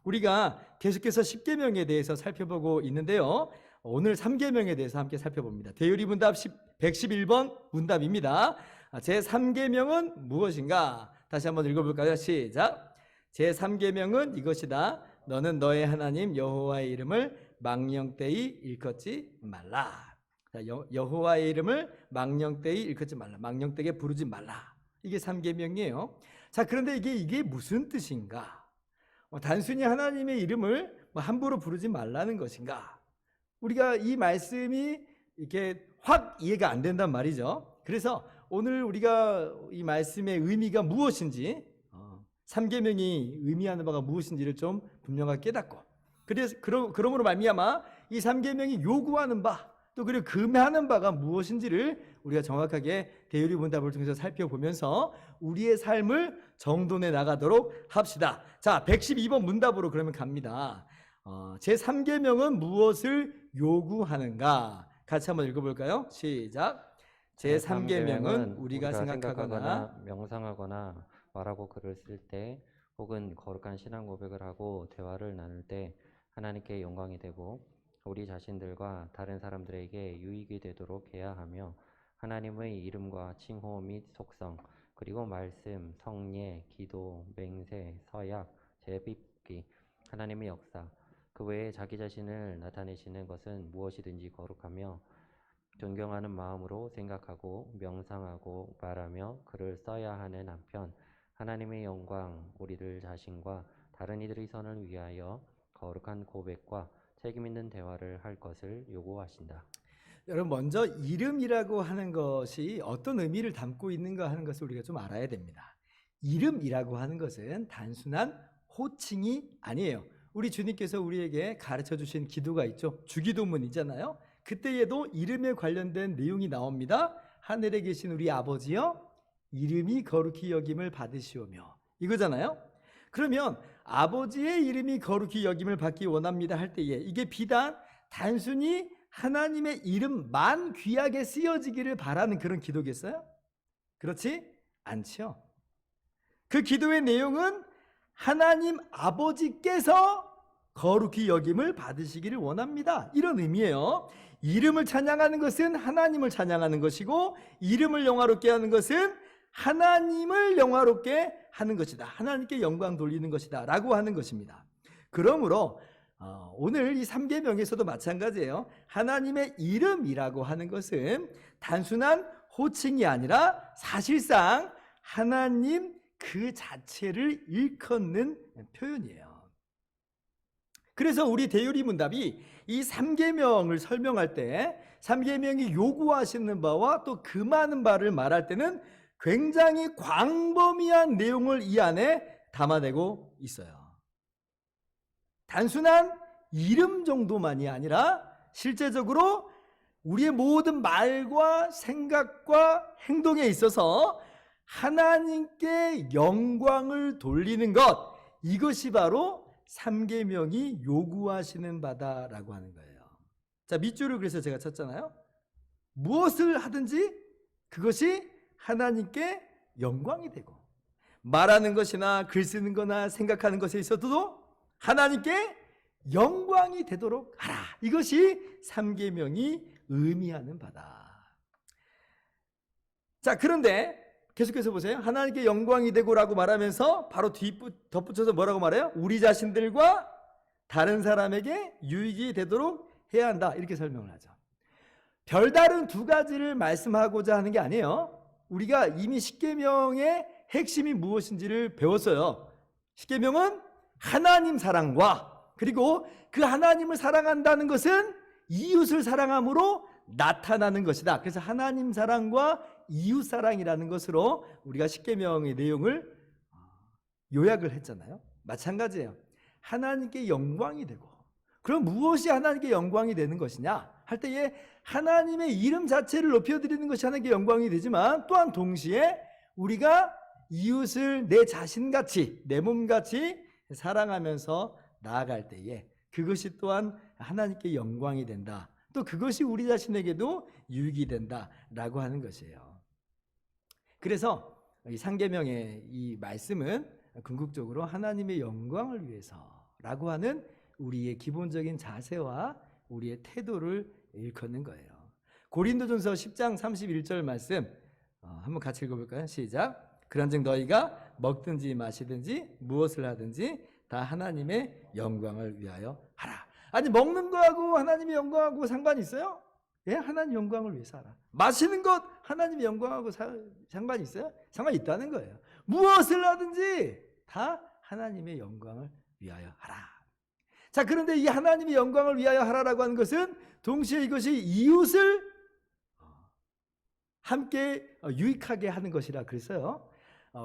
우리가 계속해서 10계명에 대해서 살펴보고 있는데요. 오늘 3계명에 대해서 함께 살펴봅니다. 대유리 문답 111번 문답입니다. 제3계명은 무엇인가? 다시 한번 읽어볼까요? 시작. 제3계명은 이것이다. 너는 너의 하나님 여호와의 이름을 망령되이 일컫지 말라. 여호와의 이름을 망령되이 일컫지 말라. 망령되게 부르지 말라. 이게 3계명이에요. 자, 그런데 이게 무슨 뜻인가? 단순히 하나님의 이름을 함부로 부르지 말라는 것인가? 우리가 이 말씀이 이렇게 확 이해가 안 된단 말이죠. 그래서 오늘 우리가 이 말씀의 의미가 무엇인지, 3계명이 의미하는 바가 무엇인지를 좀 분명하게 깨닫고, 그러므로 말미암아 이 3계명이 요구하는 바, 또 그리고 금하는 바가 무엇인지를 우리가 정확하게 대유리 문답을 통해서 살펴보면서 우리의 삶을 정돈해 나가도록 합시다. 자, 112번 문답으로 그러면 갑니다. 제3계명은 무엇을 요구하는가? 같이 한번 읽어볼까요? 시작. 제3계명은 우리가 생각하거나 명상하거나 말하고 글을 쓸 때 혹은 거룩한 신앙 고백을 하고 대화를 나눌 때 하나님께 영광이 되고 우리 자신들과 다른 사람들에게 유익이 되도록 해야 하며 하나님의 이름과 칭호 및 속성 그리고 말씀, 성례, 기도, 맹세, 서약, 제비뽑기, 하나님의 역사 그 외에 자기 자신을 나타내시는 것은 무엇이든지 거룩하며 존경하는 마음으로 생각하고 명상하고 말하며 글을 써야 하는 한편 하나님의 영광, 우리들 자신과 다른 이들의 선을 위하여 거룩한 고백과 책임 있는 대화를 할 것을 요구하신다. 여러분, 먼저 이름이라고 하는 것이 어떤 의미를 담고 있는가 하는 것을 우리가 좀 알아야 됩니다. 이름이라고 하는 것은 단순한 호칭이 아니에요. 우리 주님께서 우리에게 가르쳐 주신 기도가 있죠. 주기도문이잖아요. 그때에도 이름에 관련된 내용이 나옵니다. 하늘에 계신 우리 아버지여 이름이 거룩히 여김을 받으시오며, 이거잖아요. 그러면 아버지의 이름이 거룩히 여김을 받기 원합니다 할 때에 이게 비단 단순히 하나님의 이름만 귀하게 쓰여지기를 바라는 그런 기도겠어요? 그렇지 않죠. 그 기도의 내용은 하나님 아버지께서 거룩히 여김을 받으시기를 원합니다, 이런 의미예요. 이름을 찬양하는 것은 하나님을 찬양하는 것이고 이름을 영화롭게 하는 것은 하나님을 영화롭게 하는 것이다, 하나님께 영광 돌리는 것이다 라고 하는 것입니다. 그러므로 오늘 이 3계명에서도 마찬가지예요. 하나님의 이름이라고 하는 것은 단순한 호칭이 아니라 사실상 하나님 그 자체를 일컫는 표현이에요. 그래서 우리 대유리 문답이 이 3계명을 설명할 때 3계명이 요구하시는 바와 또 금하는 바를 말할 때는 굉장히 광범위한 내용을 이 안에 담아내고 있어요. 단순한 이름 정도만이 아니라 실제적으로 우리의 모든 말과 생각과 행동에 있어서 하나님께 영광을 돌리는 것, 이것이 바로 3계명이 요구하시는 바다라고 하는 거예요. 자, 밑줄을 그래서 제가 쳤잖아요. 무엇을 하든지 그것이 하나님께 영광이 되고, 말하는 것이나 글 쓰는 거나 생각하는 것에 있어도 하나님께 영광이 되도록 하라, 이것이 3계명이 의미하는 바다. 자, 그런데 계속해서 보세요. 하나님께 영광이 되고라고 말하면서 바로 덧붙여서 뭐라고 말해요? 우리 자신들과 다른 사람에게 유익이 되도록 해야 한다, 이렇게 설명을 하죠. 별다른 두 가지를 말씀하고자 하는 게 아니에요. 우리가 이미 10계명의 핵심이 무엇인지를 배웠어요. 10계명은 하나님 사랑과, 그리고 그 하나님을 사랑한다는 것은 이웃을 사랑함으로 나타나는 것이다. 그래서 하나님 사랑과 이웃 사랑이라는 것으로 우리가 10계명의 내용을 요약을 했잖아요. 마찬가지예요. 하나님께 영광이 되고, 그럼 무엇이 하나님께 영광이 되는 것이냐 할 때에 하나님의 이름 자체를 높여드리는 것이 하나님께 영광이 되지만 또한 동시에 우리가 이웃을 내 자신같이, 내 몸같이 사랑하면서 나아갈 때에 그것이 또한 하나님께 영광이 된다, 또 그것이 우리 자신에게도 유익이 된다라고 하는 것이에요. 그래서 이 3계명의 이 말씀은 궁극적으로 하나님의 영광을 위해서 라고 하는 우리의 기본적인 자세와 우리의 태도를 일컫는 거예요. 고린도전서 10장 31절 말씀 한번 같이 읽어볼까요? 시작. 그런즉 너희가 먹든지 마시든지 무엇을 하든지 다 하나님의 영광을 위하여 하라. 아니 먹는 거하고 하나님의 영광하고 상관이 있어요? 예, 하나님 영광을 위해서 하라. 마시는 것 하나님의 영광하고 상관이 있어요? 상관이 있다는 거예요. 무엇을 하든지 다 하나님의 영광을 위하여 하라. 자, 그런데 이 하나님의 영광을 위하여 하라라고 하는 것은 동시에 이것이 이웃을 함께 유익하게 하는 것이라 그랬어요.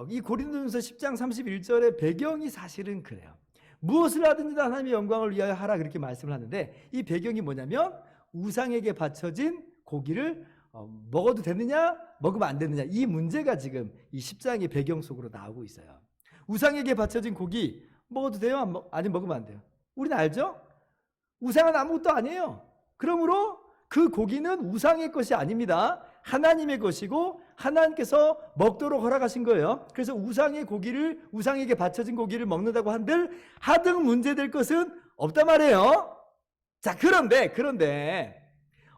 이 고린도전서 10장 31절의 배경이 사실은 그래요. 무엇을 하든지 다 하나님의 영광을 위하여 하라 그렇게 말씀을 하는데 이 배경이 뭐냐면 우상에게 바쳐진 고기를 먹어도 되느냐 먹으면 안 되느냐 이 문제가 지금 이 10장의 배경 속으로 나오고 있어요. 우상에게 바쳐진 고기 먹어도 돼요? 아니 먹으면 안 돼요. 우리는 알죠? 우상은 아무것도 아니에요. 그러므로 그 고기는 우상의 것이 아닙니다. 하나님의 것이고 하나님께서 먹도록 허락하신 거예요. 그래서 우상에게 바쳐진 고기를 먹는다고 한들 하등 문제될 것은 없단 말이에요. 자, 그런데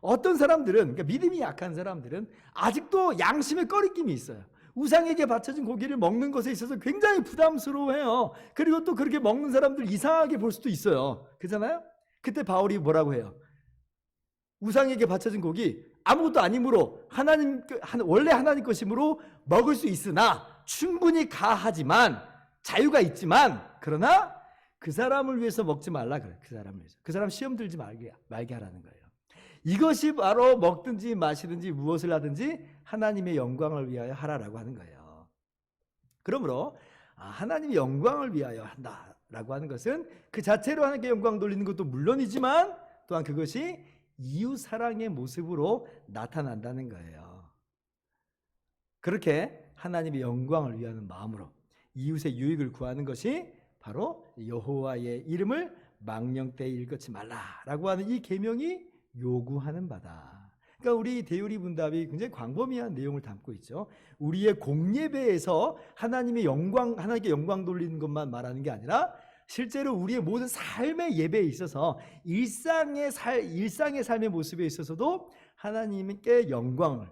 어떤 사람들은, 그러니까 믿음이 약한 사람들은 아직도 양심의 꺼리낌이 있어요. 우상에게 바쳐진 고기를 먹는 것에 있어서 굉장히 부담스러워해요. 그리고 또 그렇게 먹는 사람들 이상하게 볼 수도 있어요. 그렇잖아요? 그때 바울이 뭐라고 해요? 우상에게 바쳐진 고기 아무것도 아니므로 원래 하나님 것이므로 먹을 수 있으나 충분히 가하지만 자유가 있지만 그러나 그 사람을 위해서 먹지 말라 그래. 그 사람을 위해서. 그 사람 시험 들지 말게 하라는 거예요. 이것이 바로 먹든지 마시든지 무엇을 하든지 하나님의 영광을 위하여 하라라고 하는 거예요. 그러므로 하나님의 영광을 위하여 한다라고 하는 것은 그 자체로 하나님께 영광 돌리는 것도 물론이지만 또한 그것이 이웃 사랑의 모습으로 나타난다는 거예요. 그렇게 하나님의 영광을 위하는 마음으로 이웃의 유익을 구하는 것이 바로 여호와의 이름을 망령되이 일컫지 말라라고 하는 이 계명이 요구하는 바다. 그러니까 우리 대유리 문답이 굉장히 광범위한 내용을 담고 있죠. 우리의 공예배에서 하나님께 영광 돌리는 것만 말하는 게 아니라 실제로 우리의 모든 삶의 예배에 있어서 일상의 삶의 모습에 있어서도 하나님께 영광을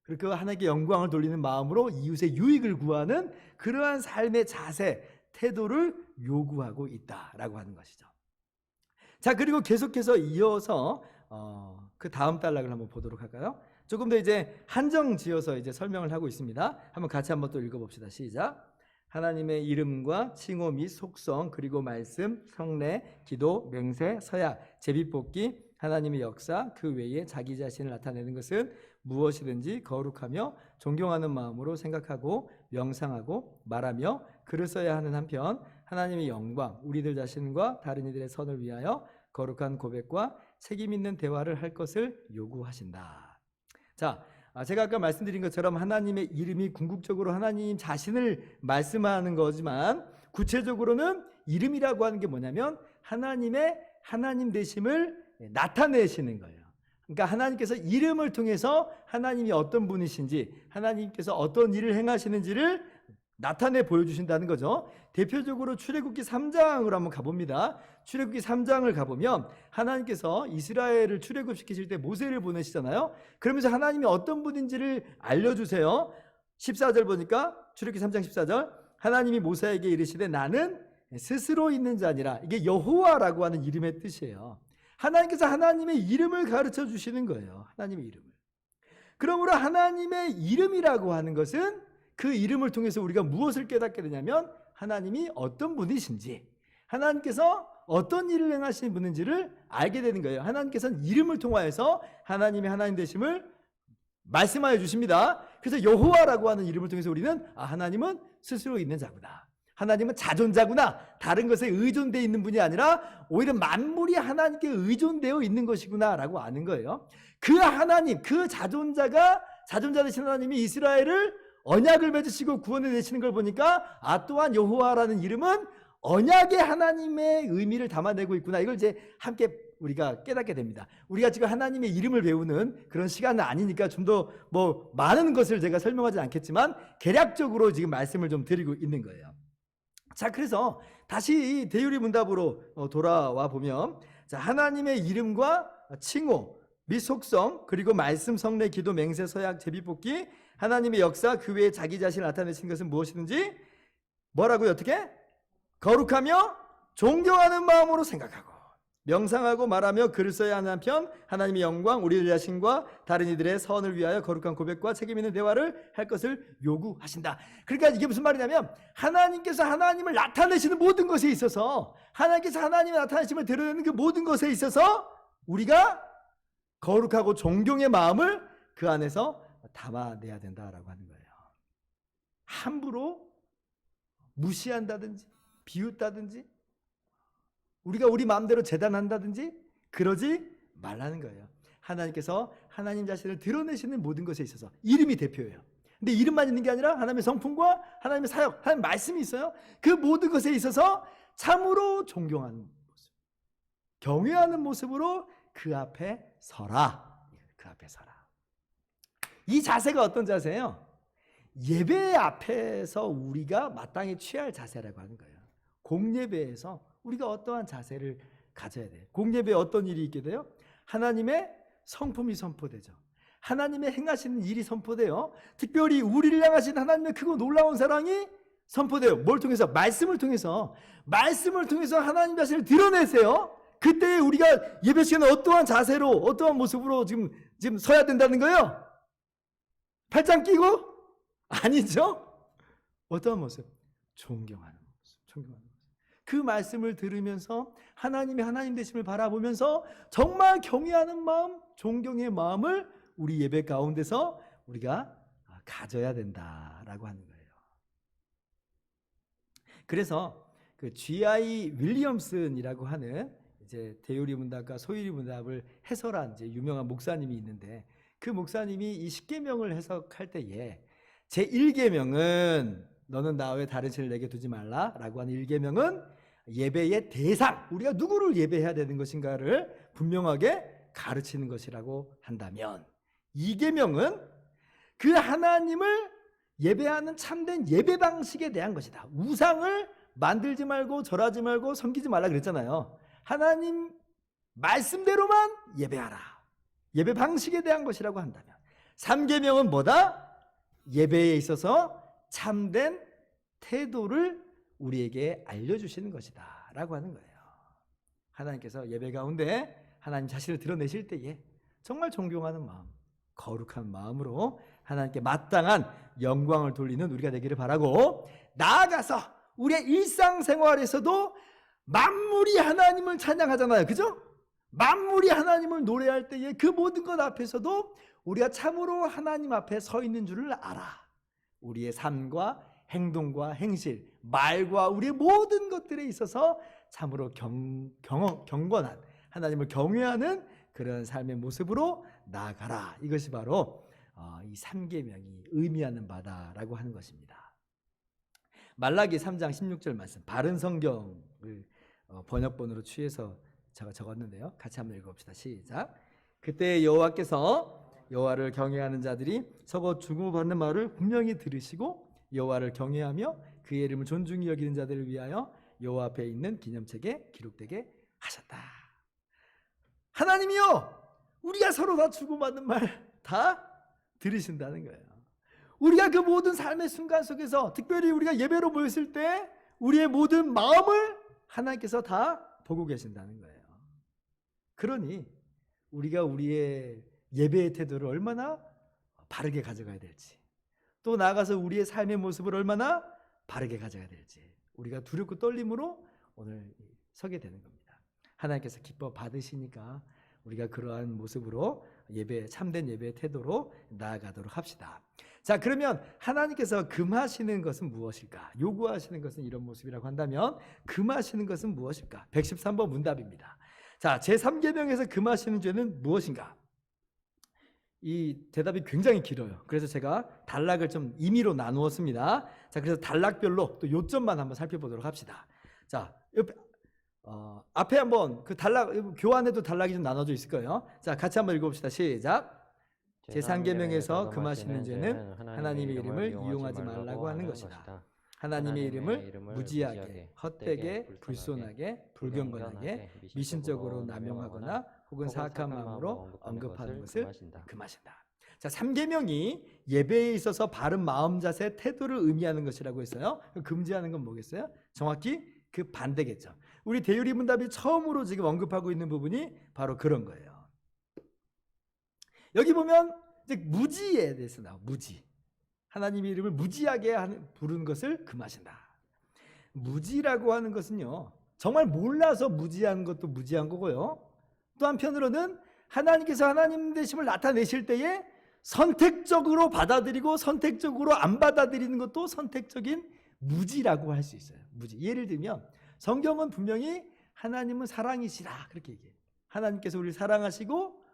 그리고 하나님께 영광을 돌리는 마음으로 이웃의 유익을 구하는 그러한 삶의 자세, 태도를 요구하고 있다라고 하는 것이죠. 자, 그리고 계속해서 이어서 그 다음 단락을 한번 보도록 할까요? 조금 더 이제 한정 지어서 이제 설명을 하고 있습니다. 한번 같이 한번 또 읽어봅시다. 시작. 하나님의 이름과 칭호 및 속성 그리고 말씀, 성례, 기도, 맹세, 서약, 제비뽑기, 하나님의 역사 그 외에 자기 자신을 나타내는 것은 무엇이든지 거룩하며 존경하는 마음으로 생각하고 명상하고 말하며 글을 써야 하는 한편 하나님의 영광, 우리들 자신과 다른 이들의 선을 위하여 거룩한 고백과 책임 있는 대화를 할 것을 요구하신다. 자, 제가 아까 말씀드린 것처럼 하나님의 이름이 궁극적으로 하나님 자신을 말씀하는 거지만 구체적으로는 이름이라고 하는 게 뭐냐면 하나님의 하나님 되심을 나타내시는 거예요. 그러니까 하나님께서 이름을 통해서 하나님이 어떤 분이신지 하나님께서 어떤 일을 행하시는지를 나타내 보여주신다는 거죠. 대표적으로 출애굽기 3장으로 한번 가봅니다. 출애굽기 3장을 가보면 하나님께서 이스라엘을 출애굽시키실 때 모세를 보내시잖아요. 그러면서 하나님이 어떤 분인지를 알려주세요. 14절 보니까 출애굽기 3장 14절 하나님이 모세에게 이르시되 나는 스스로 있는 자니라. 이게 여호와라고 하는 이름의 뜻이에요. 하나님께서 하나님의 이름을 가르쳐 주시는 거예요. 하나님의 이름을. 그러므로 하나님의 이름이라고 하는 것은 그 이름을 통해서 우리가 무엇을 깨닫게 되냐면 하나님이 어떤 분이신지 하나님께서 어떤 일을 행하시는 분인지를 알게 되는 거예요. 하나님께서는 이름을 통하여서 하나님의 하나님 되심을 말씀하여 주십니다. 그래서 여호와라고 하는 이름을 통해서 우리는 하나님은 스스로 있는 자구나. 하나님은 자존자구나. 다른 것에 의존되어 있는 분이 아니라 오히려 만물이 하나님께 의존되어 있는 것이구나 라고 아는 거예요. 그 하나님, 그 자존자 되신 하나님이 이스라엘을 언약을 맺으시고 구원해 내시는 걸 보니까 또한 여호와라는 이름은 언약의 하나님의 의미를 담아내고 있구나. 이걸 이제 함께 우리가 깨닫게 됩니다. 우리가 지금 하나님의 이름을 배우는 그런 시간은 아니니까 좀 더 많은 것을 제가 설명하지 않겠지만 개략적으로 지금 말씀을 좀 드리고 있는 거예요. 자, 그래서 다시 이 대유리 문답으로 돌아와 보면, 자, 하나님의 이름과 칭호 및 속성, 그리고 말씀, 성례, 기도, 맹세, 서약, 제비뽑기, 하나님의 역사, 그 외에 자기 자신을 나타내신 것은 무엇이든지 뭐라고요? 어떻게? 거룩하며 존경하는 마음으로 생각하고 명상하고 말하며 글을 써야 하는 한편 하나님의 영광, 우리 자신과 다른 이들의 선을 위하여 거룩한 고백과 책임 있는 대화를 할 것을 요구하신다. 그러니까 이게 무슨 말이냐면, 하나님께서 하나님을 나타내시는 모든 것에 있어서, 하나님께서 하나님의 나타내심을 드러내는 그 모든 것에 있어서 우리가 거룩하고 존경의 마음을 그 안에서 담아내야 된다라고 하는 거예요. 함부로 무시한다든지 비웃다든지 우리가 우리 마음대로 재단한다든지 그러지 말라는 거예요. 하나님께서 하나님 자신을 드러내시는 모든 것에 있어서 이름이 대표예요. 근데 이름만 있는 게 아니라 하나님의 성품과 하나님의 사역, 하나님의 말씀이 있어요. 그 모든 것에 있어서 참으로 존경하는 모습, 경외하는 모습으로 그 앞에 서라. 그 앞에 서라. 이 자세가 어떤 자세예요? 예배 앞에서 우리가 마땅히 취할 자세라고 하는 거예요. 공예배에서 우리가 어떠한 자세를 가져야 돼요. 공예배에 어떤 일이 있게 돼요? 하나님의 성품이 선포되죠. 하나님의 행하시는 일이 선포돼요. 특별히 우리를 향하신 하나님의 크고 놀라운 사랑이 선포돼요. 뭘 통해서? 말씀을 통해서. 말씀을 통해서 하나님 자신을 드러내세요. 그때 우리가 예배 시간에 어떠한 자세로, 어떠한 모습으로 지금 서야 된다는 거예요? 팔짱 끼고? 아니죠? 어떠한 모습? 존경하는 모습. 존경하는 모습. 그 말씀을 들으면서 하나님의 하나님 되심을 바라보면서 정말 경외하는 마음, 존경의 마음을 우리 예배 가운데서 우리가 가져야 된다라고 하는 거예요. 그래서 그 G.I. 윌리엄슨이라고 하는 이제 대유리 문답과 소유리 문답을 해설한 이제 유명한 목사님이 있는데, 그 목사님이 이 십계명을 해석할 때에 제 1계명은 너는 나 외에 다른 신을 내게 두지 말라라고 하는 1계명은 예배의 대상, 우리가 누구를 예배해야 되는 것인가를 분명하게 가르치는 것이라고 한다면, 2계명은 그 하나님을 예배하는 참된 예배 방식에 대한 것이다. 우상을 만들지 말고 절하지 말고 섬기지 말라 그랬잖아요. 하나님 말씀대로만 예배하라. 예배 방식에 대한 것이라고 한다면, 3계명은 뭐다? 예배에 있어서 참된 태도를 우리에게 알려주시는 것이다 라고 하는 거예요. 하나님께서 예배 가운데 하나님 자신을 드러내실 때에 정말 존경하는 마음, 거룩한 마음으로 하나님께 마땅한 영광을 돌리는 우리가 되기를 바라고, 나아가서 우리의 일상생활에서도 만물이 하나님을 찬양하잖아요. 그죠? 만물이 하나님을 노래할 때에 그 모든 것 앞에서도 우리가 참으로 하나님 앞에 서 있는 줄을 알아. 우리의 삶과 행동과 행실, 말과 우리의 모든 것들에 있어서 참으로 경건한, 하나님을 경외하는 그런 삶의 모습으로 나아가라. 이것이 바로 이 3계명이 의미하는 바다라고 하는 것입니다. 말라기 3장 16절 말씀, 바른 성경을 번역본으로 취해서 제가 적었는데요. 같이 한번 읽어봅시다. 시작. 그때 여호와께서 여호와를 경외하는 자들이 서거 중보받는 말을 분명히 들으시고 여호와를 경외하며 그의 이름을 존중히 여기는 자들을 위하여 여호와 앞에 있는 기념책에 기록되게 하셨다. 하나님이요, 우리가 서로 다 주고받는 말 다 들으신다는 거예요. 우리가 그 모든 삶의 순간 속에서, 특별히 우리가 예배로 모였을 때 우리의 모든 마음을 하나님께서 다 보고 계신다는 거예요. 그러니 우리가 우리의 예배의 태도를 얼마나 바르게 가져가야 될지, 또 나아가서 우리의 삶의 모습을 얼마나 바르게 가져가야 될지 우리가 두렵고 떨림으로 오늘 서게 되는 겁니다. 하나님께서 기뻐 받으시니까 우리가 그러한 모습으로 예배, 참된 예배의 태도로 나아가도록 합시다. 자, 그러면 하나님께서 금하시는 것은 무엇일까? 요구하시는 것은 이런 모습이라고 한다면 금하시는 것은 무엇일까? 113번 문답입니다. 자, 제3계명에서 금하시는 죄는 무엇인가? 이 대답이 굉장히 길어요. 그래서 제가 단락을 좀 임의로 나누었습니다. 자, 그래서 단락별로 또 요점만 한번 살펴보도록 합시다. 자, 옆에 앞에 한번 그 단락, 교환에도 단락이 좀 나눠져 있을 거예요. 자, 같이 한번 읽어봅시다. 시작. 제3계명에서 금하시는 죄는 하나님의 이름을 이용하지 말라고 하는 것이다. 하나님의 이름을 이름을 무지하게, 무지하게, 헛되게, 불손하게, 불손하게, 불경건하게, 미신적으로 미신적으로 남용하거나 남용하거나 혹은 사악한 마음으로 언급하는 것을 금하신다. 금하신다. 자, 3계명이 예배에 있어서 바른 마음 자세, 태도를 의미하는 것이라고 했어요. 금지하는 건 뭐겠어요? 정확히 그 반대겠죠. 우리 대유리 문답이 처음으로 지금 언급하고 있는 부분이 바로 그런 거예요. 여기 보면 이제 무지에 대해서 나와. 무지. 하나님의 이름을 무지하게 부르는 것을 금하신다. 무지라고 하는 것은요, 정말 몰라서 무지한 것도 무지한 거고요. 또 한편으로는 하나님께서 하나님 되심을 나타내실 때에 선택적으로 받아들이고 선택적으로 안 받아들이는 것도 선택적인 무지라고 할 수 있어요. 무지. 예를 들면 성경은 분명히 하나님은 사랑이시라 그렇게 얘기해요. 하나님께서 우리를 사랑하시고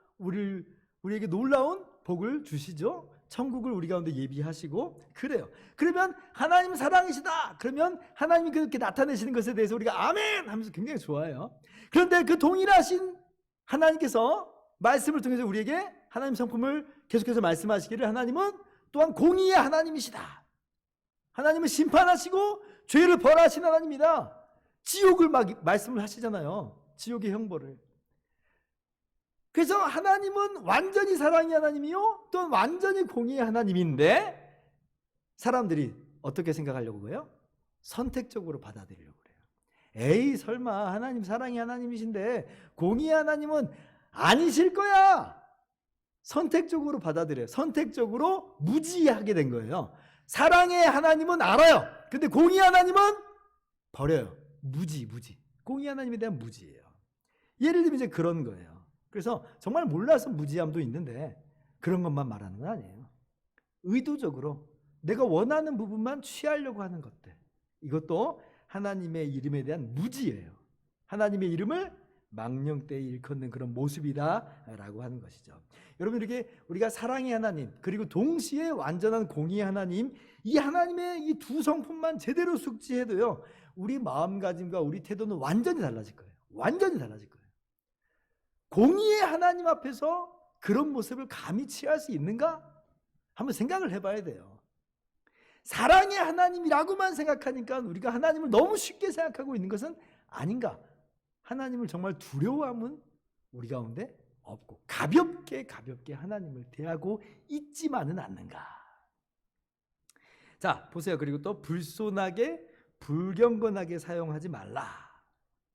우리에게 놀라운 복을 주시죠. 천국을 우리 가운데 예비하시고 그래요. 그러면 하나님 사랑이시다. 그러면 하나님이 그렇게 나타내시는 것에 대해서 우리가 아멘 하면서 굉장히 좋아해요. 그런데 그 동일하신 하나님께서 말씀을 통해서 우리에게 하나님 성품을 계속해서 말씀하시기를 하나님은 또한 공의의 하나님이시다. 하나님은 심판하시고 죄를 벌하신 하나님이다. 지옥을 막 말씀을 하시잖아요. 지옥의 형벌을. 그래서 하나님은 완전히 사랑의 하나님이요 또 완전히 공의의 하나님인데 사람들이 어떻게 생각하려고 해요? 선택적으로 받아들이려고 그래요. 에이 설마 하나님 사랑의 하나님이신데 공의의 하나님은 아니실 거야. 선택적으로 받아들여요. 선택적으로 무지하게 된 거예요. 사랑의 하나님은 알아요. 근데 공의의 하나님은 버려요. 무지. 공의의 하나님에 대한 무지예요. 예를 들면 이제 그런 거예요. 그래서 정말 몰라서 무지함도 있는데 그런 것만 말하는 건 아니에요. 의도적으로 내가 원하는 부분만 취하려고 하는 것들. 이것도 하나님의 이름에 대한 무지예요. 하나님의 이름을 망령되이 일컫는 그런 모습이다라고 하는 것이죠. 여러분 이렇게 우리가 사랑의 하나님 그리고 동시에 완전한 공의의 하나님 이 하나님의 이 두 성품만 제대로 숙지해도요. 우리 마음가짐과 우리 태도는 완전히 달라질 거예요. 완전히 달라질 거예요. 공의의 하나님 앞에서 그런 모습을 감히 취할 수 있는가? 한번 생각을 해봐야 돼요. 사랑의 하나님이라고만 생각하니까 우리가 하나님을 너무 쉽게 생각하고 있는 것은 아닌가? 하나님을 정말 두려워함은 우리 가운데 없고 가볍게 하나님을 대하고 있지만은 않는가? 자, 보세요. 그리고 또 불손하게 불경건하게 사용하지 말라.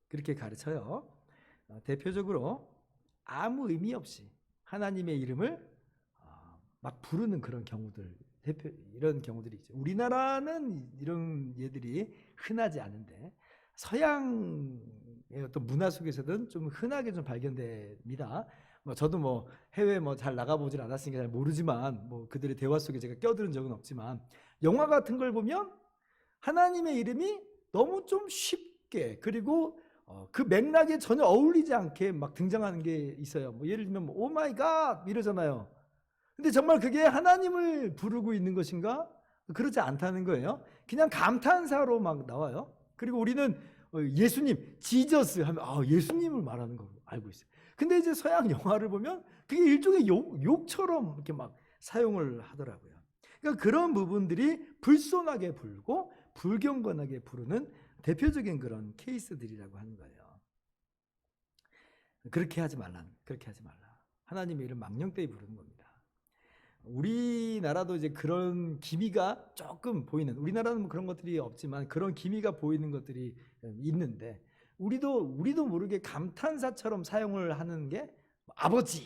그렇게 가르쳐요. 대표적으로 아무 의미 없이 하나님의 이름을 막 부르는 그런 경우들, 이런 경우들이 있죠. 우리나라는 이런 예들이 흔하지 않은데 서양의 어떤 문화 속에서는 좀 흔하게 좀 발견됩니다. 저도 해외 잘 나가보질 않았으니까 잘 모르지만 그들의 대화 속에 제가 껴들은 적은 없지만 영화 같은 걸 보면 하나님의 이름이 너무 좀 쉽게 그리고 그 맥락에 전혀 어울리지 않게 막 등장하는 게 있어요. 예를 들면 오 마이 갓 이러잖아요. 근데 정말 그게 하나님을 부르고 있는 것인가? 그렇지 않다는 거예요. 그냥 감탄사로 막 나와요. 그리고 우리는 예수님, 지저스 하면 예수님을 말하는 거 알고 있어요. 근데 이제 서양 영화를 보면 그게 일종의 욕처럼 이렇게 막 사용을 하더라고요. 그러니까 그런 부분들이 불손하게 부르고 불경건하게 부르는 대표적인 그런 케이스들이라고 하는 거예요. 그렇게 하지 말라. 하나님의 이름 망령되이 부르는 겁니다. 우리나라도 이제 그런 기미가 조금 보이는, 우리나라는 그런 것들이 없지만 그런 기미가 보이는 것들이 있는데 우리도 모르게 감탄사처럼 사용을 하는 게 아버지,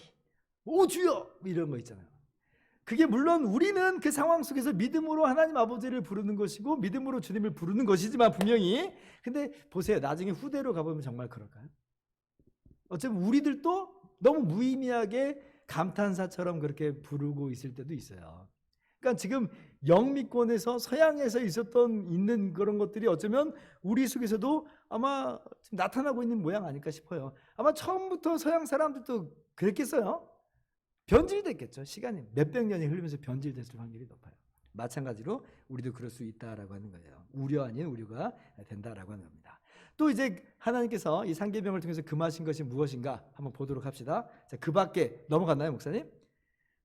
오 주여 이런 거 있잖아요. 그게 물론 우리는 그 상황 속에서 믿음으로 하나님 아버지를 부르는 것이고 믿음으로 주님을 부르는 것이지만 분명히 근데 보세요. 나중에 후대로 가보면 정말 그럴까요? 어쩌면 우리들도 너무 무의미하게 감탄사처럼 그렇게 부르고 있을 때도 있어요. 그러니까 지금 영미권에서 서양에서 있는 그런 것들이 어쩌면 우리 속에서도 아마 지금 나타나고 있는 모양 아닐까 싶어요. 아마 처음부터 서양 사람들도 그랬겠어요. 변질됐겠죠. 시간이 몇백 년이 흘리면서 변질됐을 확률이 높아요. 마찬가지로 우리도 그럴 수 있다라고 하는 거예요. 우려 아닌 우려가 된다라고 하는 겁니다. 또 이제 하나님께서 이 상계명을 통해서 금하신 것이 무엇인가 한번 보도록 합시다. 자, 그 밖에 넘어갔나요, 목사님?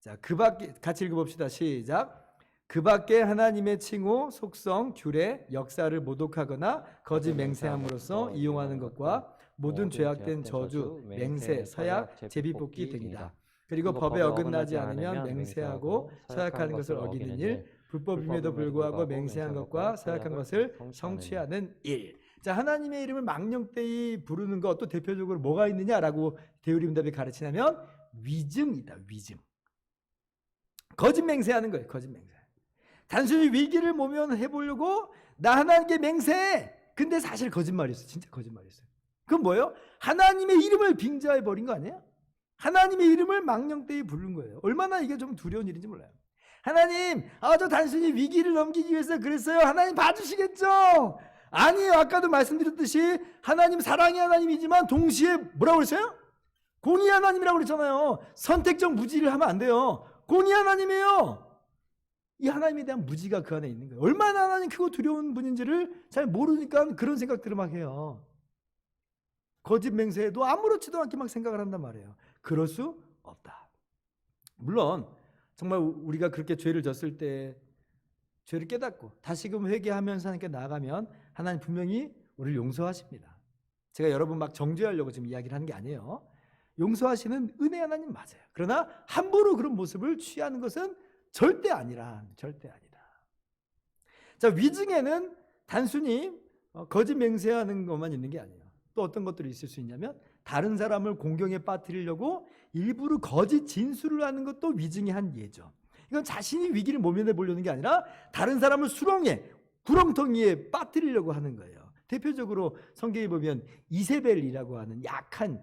자, 그 밖에 같이 읽어봅시다. 시작. 그 밖에 하나님의 칭호, 속성, 규례, 역사를 모독하거나 거짓 맹세함으로써 이용하는 것과 모든 죄악된 저주, 맹세, 서약, 제비뽑기 등이다. 그리고 법에 어긋나지 않으면 맹세하고 서약하는 것을 어기는 일, 불법임에도 불구하고 맹세한 것과 서약한 것을 성취하는 일. 자, 하나님의 이름을 망령되이 부르는 것 또 대표적으로 뭐가 있느냐라고 대우림답이 가르치냐면 위증이다. 위증. 거짓 맹세하는 거예요. 거짓 맹세. 단순히 위기를 모면해 보려고 나 하나님께 맹세해. 근데 사실 거짓말이었어. 진짜 거짓말이었어요. 그건 뭐예요? 하나님의 이름을 빙자해 버린 거 아니에요? 하나님의 이름을 망령되이 부른 거예요. 얼마나 이게 좀 두려운 일인지 몰라요. 하나님, 저 단순히 위기를 넘기기 위해서 그랬어요. 하나님 봐주시겠죠? 아니에요. 아까도 말씀드렸듯이 하나님 사랑의 하나님이지만 동시에 뭐라고 그랬어요? 공의 하나님이라고 그랬잖아요. 선택적 무지를 하면 안 돼요. 공의 하나님이에요. 이 하나님에 대한 무지가 그 안에 있는 거예요. 얼마나 하나님 크고 두려운 분인지를 잘 모르니까 그런 생각들을 막 해요. 거짓 맹세해도 아무렇지도 않게 막 생각을 한단 말이에요. 그럴 수 없다. 물론 정말 우리가 그렇게 죄를 졌을 때 죄를 깨닫고 다시금 회개하면서 하나님께 나아가면 하나님 분명히 우리를 용서하십니다. 제가 여러분 막 정죄하려고 지금 이야기를 하는 게 아니에요. 용서하시는 은혜 하나님 맞아요. 그러나 함부로 그런 모습을 취하는 것은 절대 아니라. 절대 아니다. 자, 위증에는 단순히 거짓 맹세하는 것만 있는 게 아니에요. 또 어떤 것들이 있을 수 있냐면 다른 사람을 공경에 빠뜨리려고 일부러 거짓 진술을 하는 것도 위증의 한 예죠. 이건 자신이 위기를 모면해 보려는 게 아니라 다른 사람을 수렁에 구렁텅이에 빠뜨리려고 하는 거예요. 대표적으로 성경에 보면 이세벨이라고 하는 약한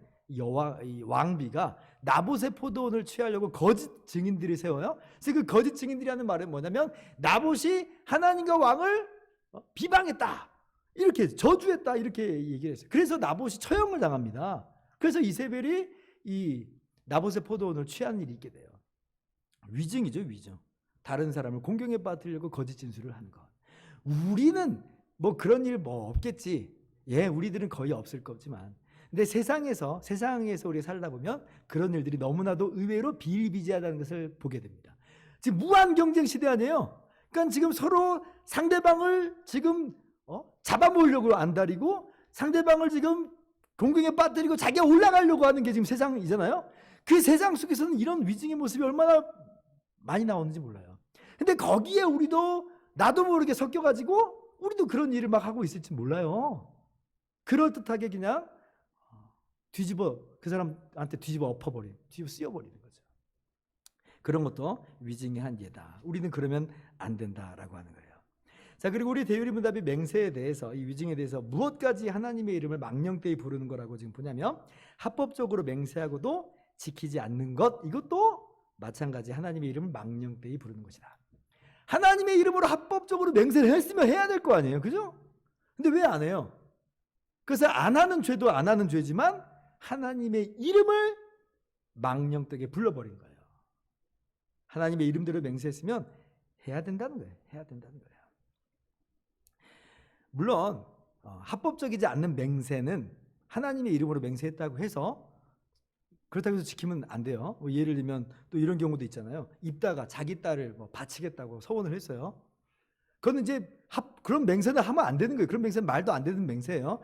왕비가 나봇의 포도원을 취하려고 거짓 증인들이 세워요. 그래서 그 거짓 증인들이 하는 말은 뭐냐면 나봇이 하나님과 왕을 비방했다, 이렇게 저주했다, 이렇게 얘기를 했어요. 그래서 나봇이 처형을 당합니다. 그래서 이세벨이 이 나봇의 포도원을 취하는 일이 있게 돼요. 위증이죠, 위증. 다른 사람을 공경에 빠뜨리려고 거짓 진술을 하는 것. 우리는 뭐 그런 일 뭐 없겠지. 예, 우리들은 거의 없을 거지만, 근데 세상에서 우리가 살다 보면 그런 일들이 너무나도 의외로 비일비재하다는 것을 보게 됩니다. 지금 무한 경쟁 시대 아니에요. 그러니까 지금 서로 상대방을 지금 잡아먹으려고 안달이고 상대방을 지금 공경에 빠뜨리고 자기가 올라가려고 하는 게 지금 세상이잖아요. 그 세상 속에서는 이런 위증의 모습이 얼마나 많이 나오는지 몰라요. 근데 거기에 우리도 나도 모르게 섞여가지고 우리도 그런 일을 막 하고 있을지 몰라요. 그럴듯하게 그냥 그 사람한테 뒤집어 엎어버리는, 뒤집어 쓰여버리는 거죠. 그런 것도 위증의 한 예다. 우리는 그러면 안 된다라고 하는 거예요. 자, 그리고 우리 대유리문답이 맹세에 대해서, 이 위증에 대해서 무엇까지 하나님의 이름을 망령되이 부르는 거라고 지금 보냐면 합법적으로 맹세하고도 지키지 않는 것, 이것도 마찬가지 하나님의 이름을 망령되이 부르는 것이다. 하나님의 이름으로 합법적으로 맹세를 했으면 해야 될 거 아니에요, 그죠? 근데 왜 안 해요? 그래서 안 하는 죄도 안 하는 죄지만 하나님의 이름을 망령되게 불러버린 거예요. 하나님의 이름대로 맹세했으면 해야 된다는 거예요. 해야 된다는 거예요. 물론 합법적이지 않는 맹세는 하나님의 이름으로 맹세했다고 해서 그렇다고 해서 지키면 안 돼요. 예를 들면 또 이런 경우도 있잖아요. 입다가 자기 딸을 바치겠다고 서원을 했어요. 그건 이제 그런 맹세는 하면 안 되는 거예요. 그런 맹세는 말도 안 되는 맹세예요.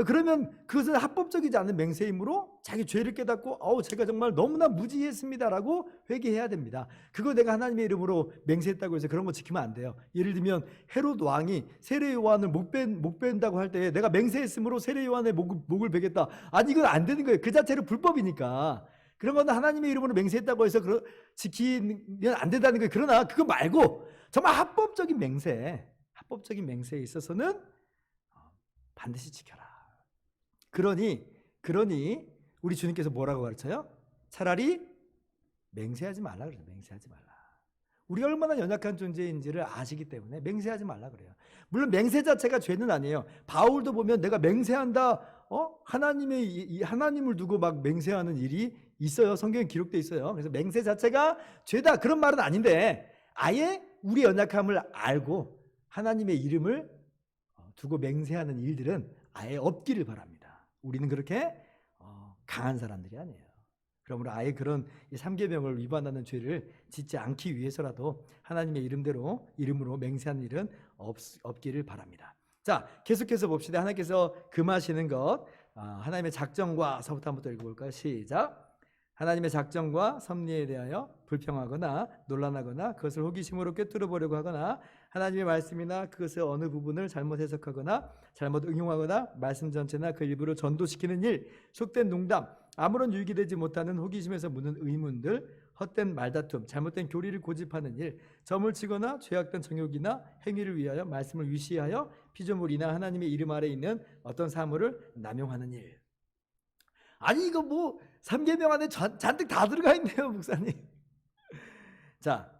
그러면 그것은 합법적이지 않은 맹세이므로 자기 죄를 깨닫고 제가 정말 너무나 무지했습니다라고 회개해야 됩니다. 그거 내가 하나님의 이름으로 맹세했다고 해서 그런 거 지키면 안 돼요. 예를 들면 헤롯 왕이 세례 요한을 못 뺀다고 할 때 내가 맹세했으므로 세례 요한의 목을 베겠다. 아니, 이건 안 되는 거예요. 그 자체로 불법이니까. 그런 건 하나님의 이름으로 맹세했다고 해서 지키면 안 된다는 거예요. 그러나 그거 말고 정말 합법적인 맹세에 있어서는 반드시 지켜라. 그러니 우리 주님께서 뭐라고 가르쳐요? 차라리 맹세하지 말라 그래요. 맹세하지 말라. 우리가 얼마나 연약한 존재인지를 아시기 때문에 맹세하지 말라 그래요. 물론 맹세 자체가 죄는 아니에요. 바울도 보면 내가 맹세한다, 하나님을 두고 막 맹세하는 일이 있어요. 성경에 기록되어 있어요. 그래서 맹세 자체가 죄다 그런 말은 아닌데 아예 우리 연약함을 알고 하나님의 이름을 두고 맹세하는 일들은 아예 없기를 바랍니다. 우리는 그렇게 강한 사람들이 아니에요. 그러므로 아예 그런 이 3계명을 위반하는 죄를 짓지 않기 위해서라도 하나님의 이름으로 맹세하는 일은 없기를 바랍니다. 자, 계속해서 봅시다. 하나님께서 금하시는 것, 하나님의 작정과서부터 한번 또 읽어볼까요? 시작. 하나님의 작정과 섭리에 대하여 불평하거나 논란하거나 그것을 호기심으로 꿰뚫어 보려고 하거나 하나님의 말씀이나 그것의 어느 부분을 잘못 해석하거나 잘못 응용하거나 말씀 전체나 그 일부를 전도시키는 일, 속된 농담, 아무런 유익이 되지 못하는 호기심에서 묻는 의문들, 헛된 말다툼, 잘못된 교리를 고집하는 일, 점을 치거나 죄악된 정욕이나 행위를 위하여 말씀을 위시하여 피조물이나 하나님의 이름 아래 있는 어떤 사물을 남용하는 일. 아니 이거 뭐 3계명 안에 잔뜩 다 들어가 있네요, 목사님. 자,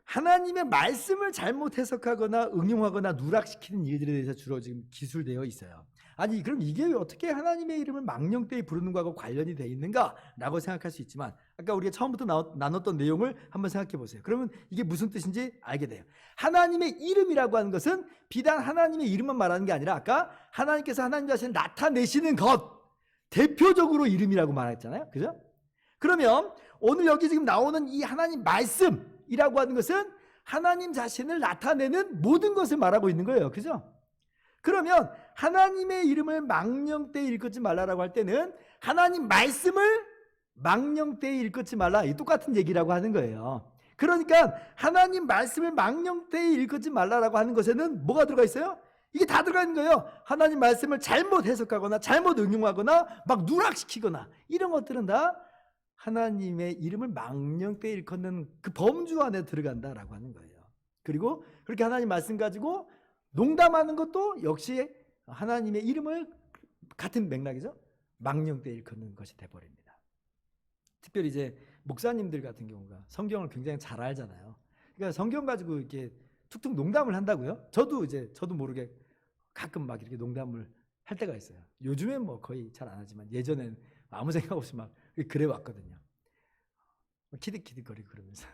하나님의 말씀을 잘못 해석하거나 응용하거나 누락시키는 일들에 대해서 주로 지금 기술되어 있어요. 아니 그럼 이게 어떻게 하나님의 이름을 망령되이 부르는 것과 관련이 되어 있는가라고 생각할 수 있지만 아까 우리가 처음부터 나눴던 내용을 한번 생각해 보세요. 그러면 이게 무슨 뜻인지 알게 돼요. 하나님의 이름이라고 하는 것은 비단 하나님의 이름만 말하는 게 아니라 아까 하나님께서 하나님 자신을 나타내시는 것, 대표적으로 이름이라고 말했잖아요. 그죠? 그러면 오늘 여기 지금 나오는 이 하나님 말씀이라고 하는 것은 하나님 자신을 나타내는 모든 것을 말하고 있는 거예요. 그죠? 그러면 하나님의 이름을 망령되이 일컫지 말라라고 할 때는 하나님 말씀을 망령되이 일컫지 말라, 이 똑같은 얘기라고 하는 거예요. 그러니까 하나님 말씀을 망령되이 일컫지 말라라고 하는 것에는 뭐가 들어가 있어요? 이게 다 들어가 있는 거예요. 하나님 말씀을 잘못 해석하거나 잘못 응용하거나 막 누락시키거나 이런 것들은 다 하나님의 이름을 망령되이 일컫는 그 범주 안에 들어간다라고 하는 거예요. 그리고 그렇게 하나님 말씀 가지고 농담하는 것도 역시 하나님의 이름을 같은 맥락이죠. 망령되이 일컫는 것이 돼버립니다. 특별히 이제 목사님들 같은 경우가 성경을 굉장히 잘 알잖아요. 그러니까 성경 가지고 이렇게 툭툭 농담을 한다고요? 저도 모르게 가끔 막 이렇게 농담을 할 때가 있어요. 요즘엔 뭐 거의 잘 안 하지만 예전엔 아무 생각 없이 막 그래 왔거든요. 키득키득거리고 그러면서.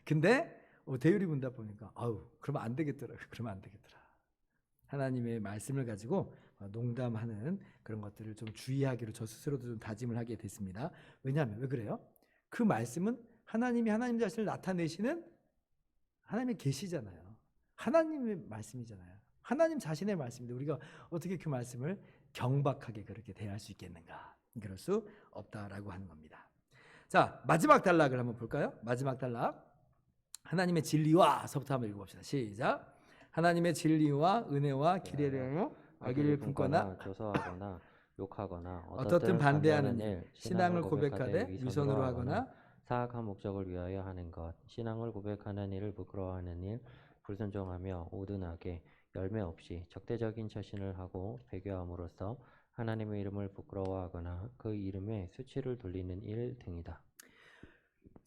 근데 대율이 문다 보니까 그러면 안 되겠더라. 그러면 안 되겠더라. 하나님의 말씀을 가지고 농담하는 그런 것들을 좀 주의하기로 저 스스로도 좀 다짐을 하게 됐습니다. 왜냐하면 왜 그래요? 그 말씀은 하나님이 하나님 자신을 나타내시는 하나님의 계시잖아요. 하나님의 말씀이잖아요. 하나님 자신의 말씀인데 우리가 어떻게 그 말씀을 경박하게 그렇게 대할 수 있겠는가? 그럴 수 없다라고 하는 겁니다. 자, 마지막 단락을 한번 볼까요? 마지막 단락. 하나님의 진리와서부터 한번 읽어봅시다. 시작. 하나님의 진리와 은혜와 길에 대하여 악의를 품거나 조소하거나 욕하거나 어떻든 반대하는 일, 신앙을 고백하되 위선으로 하거나 사악한 목적을 위하여 하는 것, 신앙을 고백하는 일을 부끄러워하는 일, 불순종하며 오둔하게 열매 없이 적대적인 처신을 하고 배교함으로써 하나님의 이름을 부끄러워하거나 그 이름에 수치를 돌리는 일 등이다.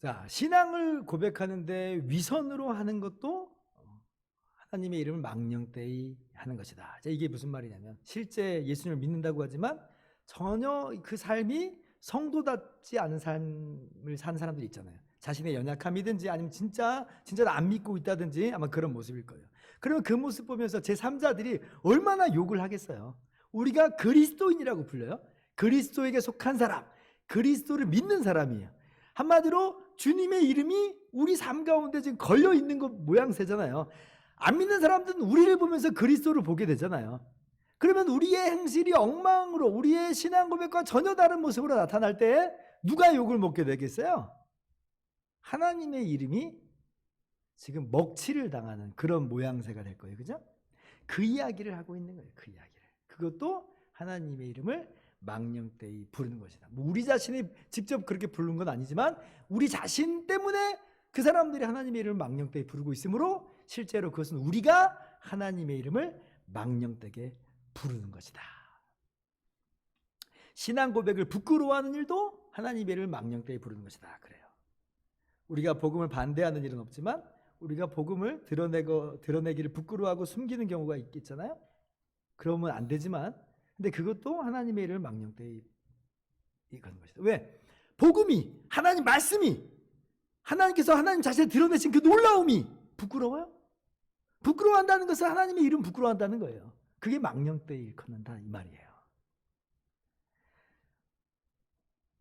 자, 신앙을 고백하는데 위선으로 하는 것도 하나님의 이름을 망령되이 하는 것이다. 자, 이게 무슨 말이냐면 실제 예수님을 믿는다고 하지만 전혀 그 삶이 성도답지 않은 삶을 사는 사람들이 있잖아요. 자신의 연약함이든지 아니면 진짜 안 믿고 있다든지 아마 그런 모습일 거예요. 그러면 그 모습 보면서 제3자들이 얼마나 욕을 하겠어요. 우리가 그리스도인이라고 불려요. 그리스도에게 속한 사람, 그리스도를 믿는 사람이에요. 한마디로 주님의 이름이 우리 삶 가운데 지금 걸려 있는 것 모양새잖아요. 안 믿는 사람들은 우리를 보면서 그리스도를 보게 되잖아요. 그러면 우리의 행실이 엉망으로 우리의 신앙 고백과 전혀 다른 모습으로 나타날 때 누가 욕을 먹게 되겠어요? 하나님의 이름이 지금 먹칠을 당하는 그런 모양새가 될 거예요. 그죠? 그 이야기를 하고 있는 거예요. 그 이야기를. 그것도 하나님의 이름을 망령되이 부르는 것이다. 뭐 우리 자신이 직접 그렇게 부르는 건 아니지만 우리 자신 때문에 그 사람들이 하나님의 이름을 망령되이 부르고 있으므로 실제로 그것은 우리가 하나님의 이름을 망령되게 부르는 것이다. 신앙 고백을 부끄러워하는 일도 하나님의 이름을 망령되이 부르는 것이다. 그래요. 우리가 복음을 반대하는 일은 없지만 우리가 복음을 드러내기를 부끄러워하고 숨기는 경우가 있겠잖아요. 그러면 안 되지만 근데 그것도 하나님의 이름을 망령되이 이거는 것이다. 왜? 복음이 하나님 말씀이 하나님께서 하나님 자신을 드러내신 그 놀라움이 부끄러워요? 부끄러워한다는 것은 하나님의 이름 부끄러워한다는 거예요. 그게 망령되이 일컫는다 이 말이에요.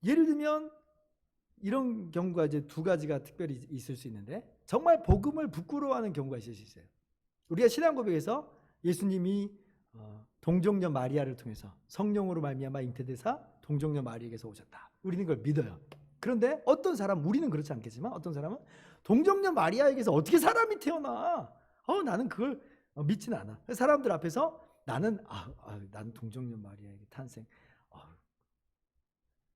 예를 들면 이런 경우가 이제 두 가지가 특별히 있을 수 있는데, 정말 복음을 부끄러워하는 경우가 있을 수 있어요. 우리가 신앙 고백에서 예수님이 동정녀 마리아를 통해서 성령으로 말미암아 잉태되사 동정녀 마리아에게서 오셨다. 우리는 그걸 믿어요. 그런데 어떤 사람, 우리는 그렇지 않겠지만 어떤 사람은 동정녀 마리아에게서 어떻게 사람이 태어나? 나는 그걸 믿지는 않아. 사람들 앞에서 나는 나는 동정녀 마리아에게 탄생.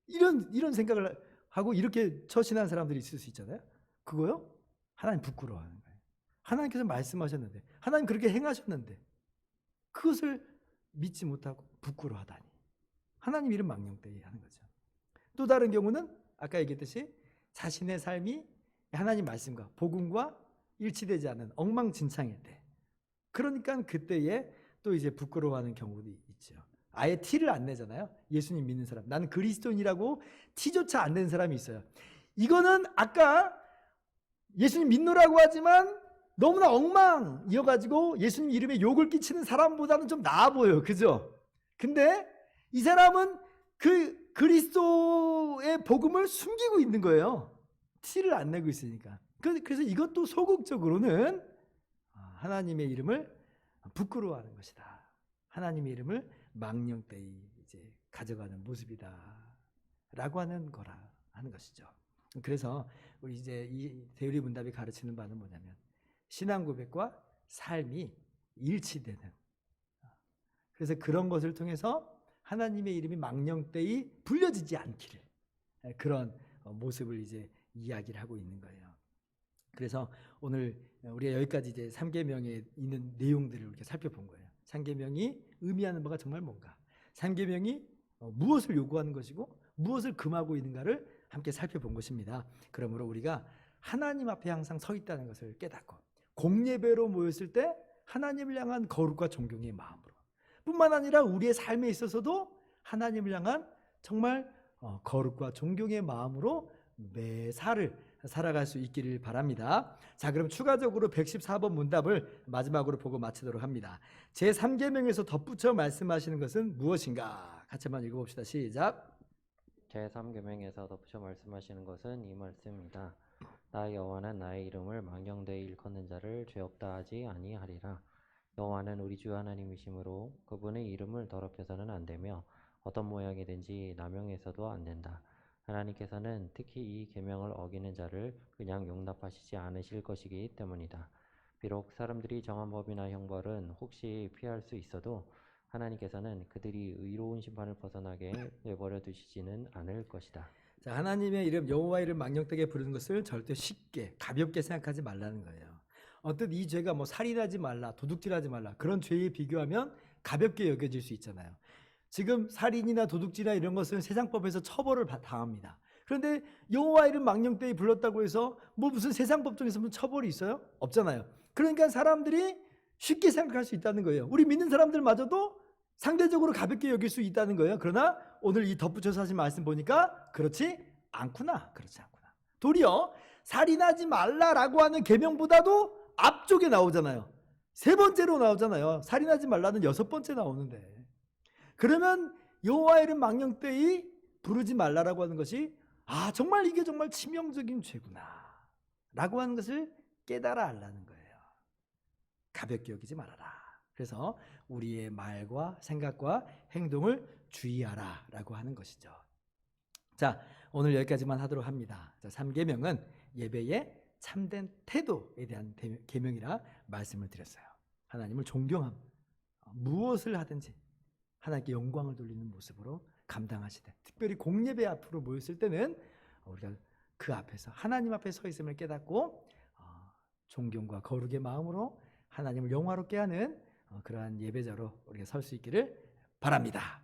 이런 생각을 하고 이렇게 처신한 사람들이 있을 수 있잖아요. 그거요? 하나님 부끄러워하는 거예요. 하나님께서 말씀하셨는데, 하나님 그렇게 행하셨는데 그것을 믿지 못하고 부끄러워하다니. 하나님 이름 망령되이 하는 거죠. 또 다른 경우는 아까 얘기했듯이 자신의 삶이 하나님 말씀과 복음과 일치되지 않는 엉망진창일 때, 그러니까 그때에 또 이제 부끄러워하는 경우도 있죠. 아예 티를 안 내잖아요. 예수님 믿는 사람, 나는 그리스도인이라고 티조차 안 내는 사람이 있어요. 이거는 아까 예수님 믿노라고 하지만 너무나 엉망이어가지고 예수님 이름에 욕을 끼치는 사람보다는 좀 나아 보여요. 그죠? 근데 이 사람은 그 그리스도의 복음을 숨기고 있는 거예요. 티를 안 내고 있으니까. 그래서 이것도 소극적으로는 하나님의 이름을 부끄러워하는 것이다. 하나님의 이름을 망령되이 이제 가져가는 모습이다라고 하는 거라 하는 것이죠. 그래서 우리 이제 이 대우리 문답이 가르치는 바는 뭐냐면, 신앙 고백과 삶이 일치되는, 그래서 그런 것을 통해서 하나님의 이름이 망령되이 불려지지 않기를, 그런 모습을 이제 이야기를 하고 있는 거예요. 그래서 오늘 우리가 여기까지 이제 3계명에 있는 내용들을 이렇게 살펴본 거예요. 3계명이 의미하는 바가 정말 뭔가, 3계명이 무엇을 요구하는 것이고 무엇을 금하고 있는가를 함께 살펴본 것입니다. 그러므로 우리가 하나님 앞에 항상 서 있다는 것을 깨닫고, 공예배로 모였을 때 하나님을 향한 거룩과 존경의 마음으로, 뿐만 아니라 우리의 삶에 있어서도 하나님을 향한 정말 거룩과 존경의 마음으로 매사를 살아갈 수 있기를 바랍니다. 자, 그럼 추가적으로 114번 문답을 마지막으로 보고 마치도록 합니다. 제3계명에서 덧붙여 말씀하시는 것은 무엇인가? 같이 한번 읽어봅시다. 시작. 제3계명에서 덧붙여 말씀하시는 것은 이 말씀입니다. 나 여호와는 나의 이름을 망령되이 일컫는 자를 죄 없다 하지 아니하리라. 여호와는 우리 주 하나님이시므로 그분의 이름을 더럽혀서는 안 되며 어떤 모양이든지 남용해서도 안 된다. 하나님께서는 특히 이 계명을 어기는 자를 그냥 용납하시지 않으실 것이기 때문이다. 비록 사람들이 정한 법이나 형벌은 혹시 피할 수 있어도 하나님께서는 그들이 의로운 심판을 벗어나게 내버려 두시지는 않을 것이다. 자, 하나님의 이름 여호와 이름 망령되게 부르는 것을 절대 쉽게 가볍게 생각하지 말라는 거예요. 어떤 이 죄가 뭐 살인하지 말라, 도둑질하지 말라, 그런 죄에 비교하면 가볍게 여겨질 수 있잖아요. 지금 살인이나 도둑질이나 이런 것은 세상법에서 처벌을 당합니다. 그런데 여호와 이름 망령되이 불렀다고 해서 뭐 무슨 세상법 중에서 무슨 처벌이 있어요? 없잖아요. 그러니까 사람들이 쉽게 생각할 수 있다는 거예요. 우리 믿는 사람들마저도 상대적으로 가볍게 여길 수 있다는 거예요. 그러나 오늘 이 덧붙여서 하신 말씀 보니까 그렇지 않구나. 그렇지 않구나. 도리어 살인하지 말라라고 하는 계명보다도 앞쪽에 나오잖아요. 3번째로 나오잖아요. 살인하지 말라는 6번째 나오는데, 그러면 여호와 이름 망령되이 부르지 말라라고 하는 것이 정말 이게 정말 치명적인 죄구나 라고 하는 것을 깨달아 알라는 거예요. 가볍게 여기지 말아라. 그래서 우리의 말과 생각과 행동을 주의하라 라고 하는 것이죠. 자, 오늘 여기까지만 하도록 합니다. 자, 3계명은 예배의 참된 태도에 대한 계명이라 말씀을 드렸어요. 하나님을 존경함, 무엇을 하든지 하나님께 영광을 돌리는 모습으로 감당하시되, 특별히 공예배 앞으로 모였을 때는 우리가 그 앞에서 하나님 앞에 서 있음을 깨닫고 존경과 거룩의 마음으로 하나님을 영화롭게 하는 그러한 예배자로 우리가 설 수 있기를 바랍니다.